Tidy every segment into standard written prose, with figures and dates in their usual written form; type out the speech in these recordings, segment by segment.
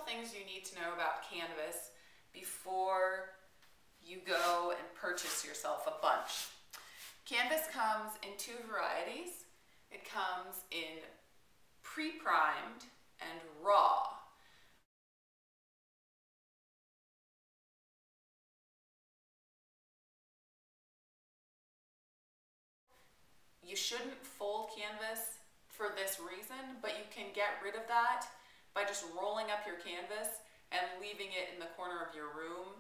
things you need to know about canvas before you go and purchase yourself a bunch. Canvas comes in two varieties. It comes in pre-primed and raw. You shouldn't fold canvas for this reason, but you can get rid of that by just rolling up your canvas and leaving it in the corner of your room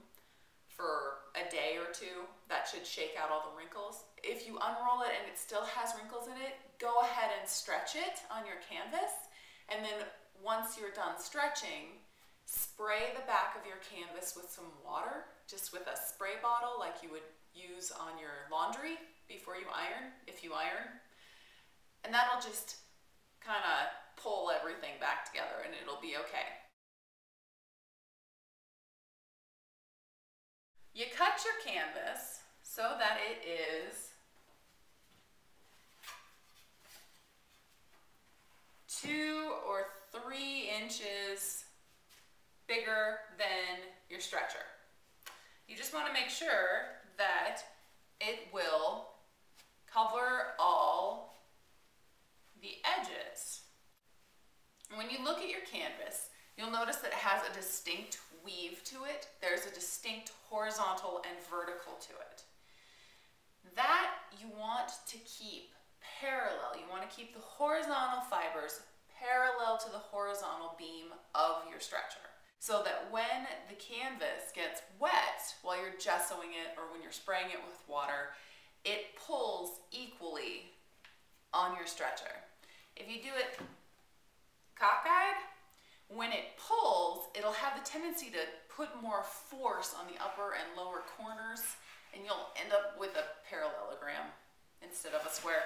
for a day or two. That should shake out all the wrinkles. If you unroll it and it still has wrinkles in it, go ahead and stretch it on your canvas, and then once you're done stretching, spray the back of your canvas with some water, just with a spray bottle like you would use on your laundry before you iron, if you iron. And that'll just kind of pull everything back together and it'll be okay. You cut your canvas so that it is 2 or 3 inches bigger than your stretcher. You just want to make sure that it will cover all the edges. And when you look at your canvas, you'll notice that it has a distinct weave to it. There's a distinct horizontal and vertical to it. That you want to keep parallel. You want to keep the horizontal fibers parallel to the horizontal beam of your stretcher, so that when the canvas gets wet while you're gessoing it or when you're spraying it with water, it pulls equally on your stretcher. If you do it cockeyed, when it pulls, it'll have the tendency to put more force on the upper and lower corners, and you'll end up with a parallelogram instead of a square.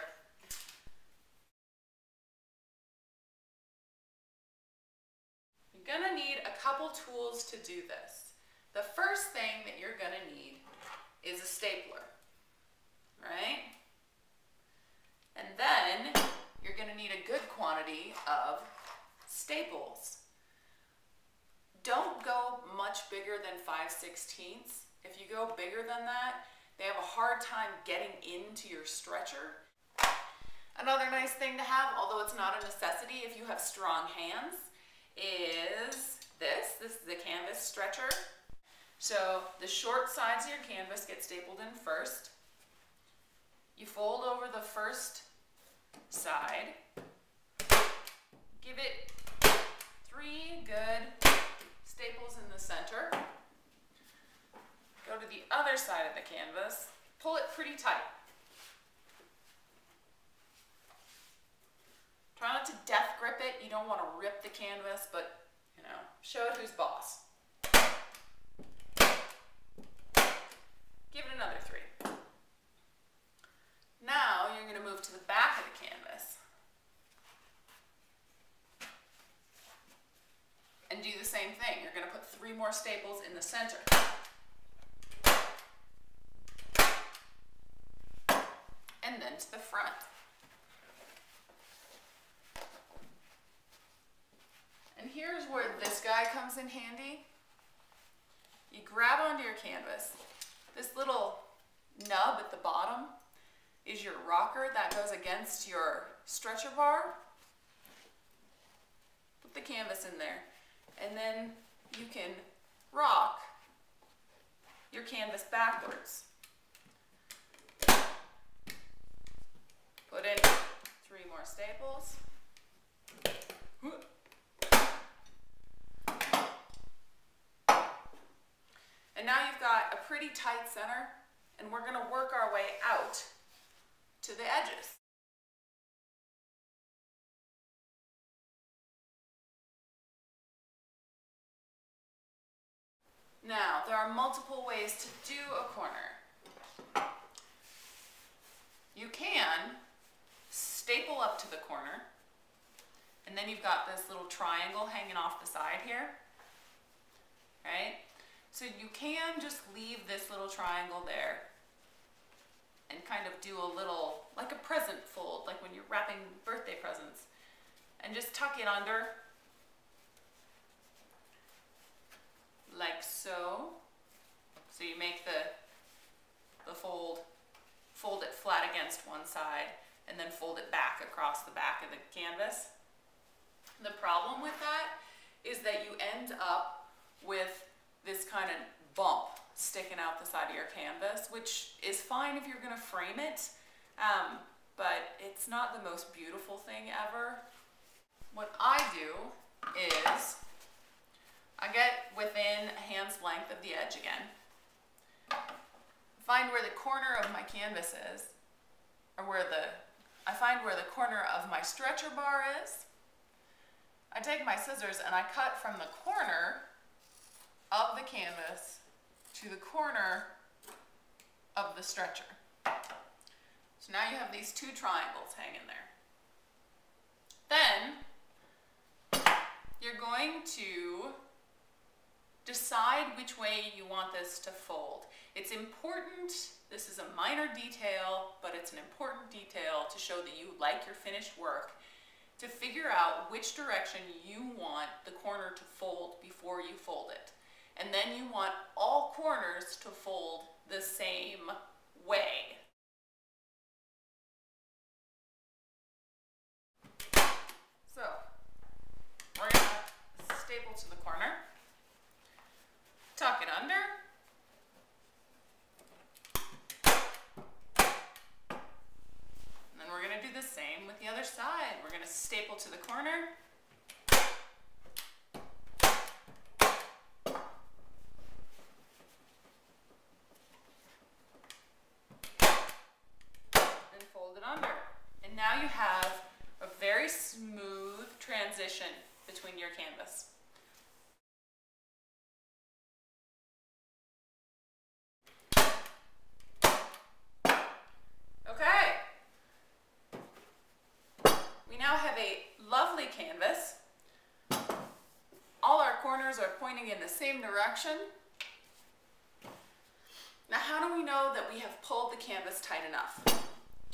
You're gonna need a couple tools to do this. The first thing that you're gonna need is a stapler, right? And then you're gonna need a good quantity of staples. Don't go much bigger than 5/16. If you go bigger than that, they have a hard time getting into your stretcher. Another nice thing to have, although it's not a necessity if you have strong hands, is this. This is the canvas stretcher. So the short sides of your canvas get stapled in first. You fold over the first side. Give it 3 good staples in the center. Go to the other side of the canvas. Pull it pretty tight. Try not to death grip it. You don't want to rip the canvas, but, you know, show it who's boss. Give it another 3. Now you're going to move to the back of the canvas and do the same thing. You're going to put 3 more staples in the center. And then to the front. And here's where this guy comes in handy. You grab onto your canvas. This little nub at the bottom is your rocker that goes against your stretcher bar. Put the canvas in there, and then you can rock your canvas backwards. Put in 3 more staples. And now you've got a pretty tight center, and we're going to work our way out to the edges. Now, there are multiple ways to do a corner. You can staple up to the corner, and then you've got this little triangle hanging off the side here, right? So you can just leave this little triangle there and kind of do a little, like a present fold, like when you're wrapping birthday presents, and just tuck it under. like so. So you make the fold it flat against one side, and then fold it back across the back of the canvas. The problem with that is that you end up with this kind of bump sticking out the side of your canvas, which is fine if you're going to frame it, but it's not the most beautiful thing ever. What I do is I get within a hand's length of the edge again, find where the corner of my canvas is, or I find where the corner of my stretcher bar is. I take my scissors and I cut from the corner of the canvas to the corner of the stretcher. So now you have these two triangles hanging there. Then you're going to decide which way you want this to fold. It's important, this is a minor detail, but it's an important detail to show that you like your finished work, to figure out which direction you want the corner to fold before you fold it. And then you want all corners to fold the same way. So, we're going to staple to the corner, tuck it under, and then we're going to do the same with the other side. We're going to staple to the corner, and fold it under. And now you have a very smooth transition between your canvas. Okay. We now have a lovely canvas. All our corners are pointing in the same direction. Now, how do we know that we have pulled the canvas tight enough?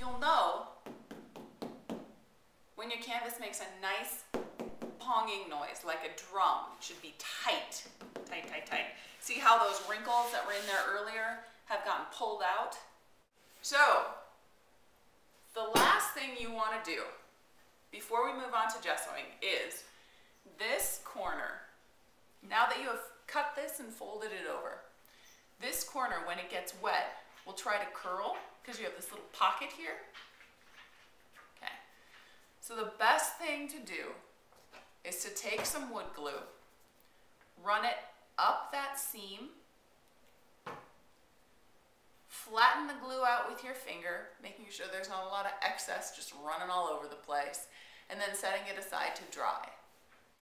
You'll know when your canvas makes a nice ponging noise, like a drum. It should be tight, tight, tight, tight. See how those wrinkles that were in there earlier have gotten pulled out? So, the last thing you want to do before we move on to gessoing is this corner. Now that you have cut this and folded it over, this corner, when it gets wet, will try to curl because you have this little pocket here. Okay. So the best thing to do is to take some wood glue, run it up that seam, flatten the glue out with your finger, making sure there's not a lot of excess just running all over the place, and then setting it aside to dry.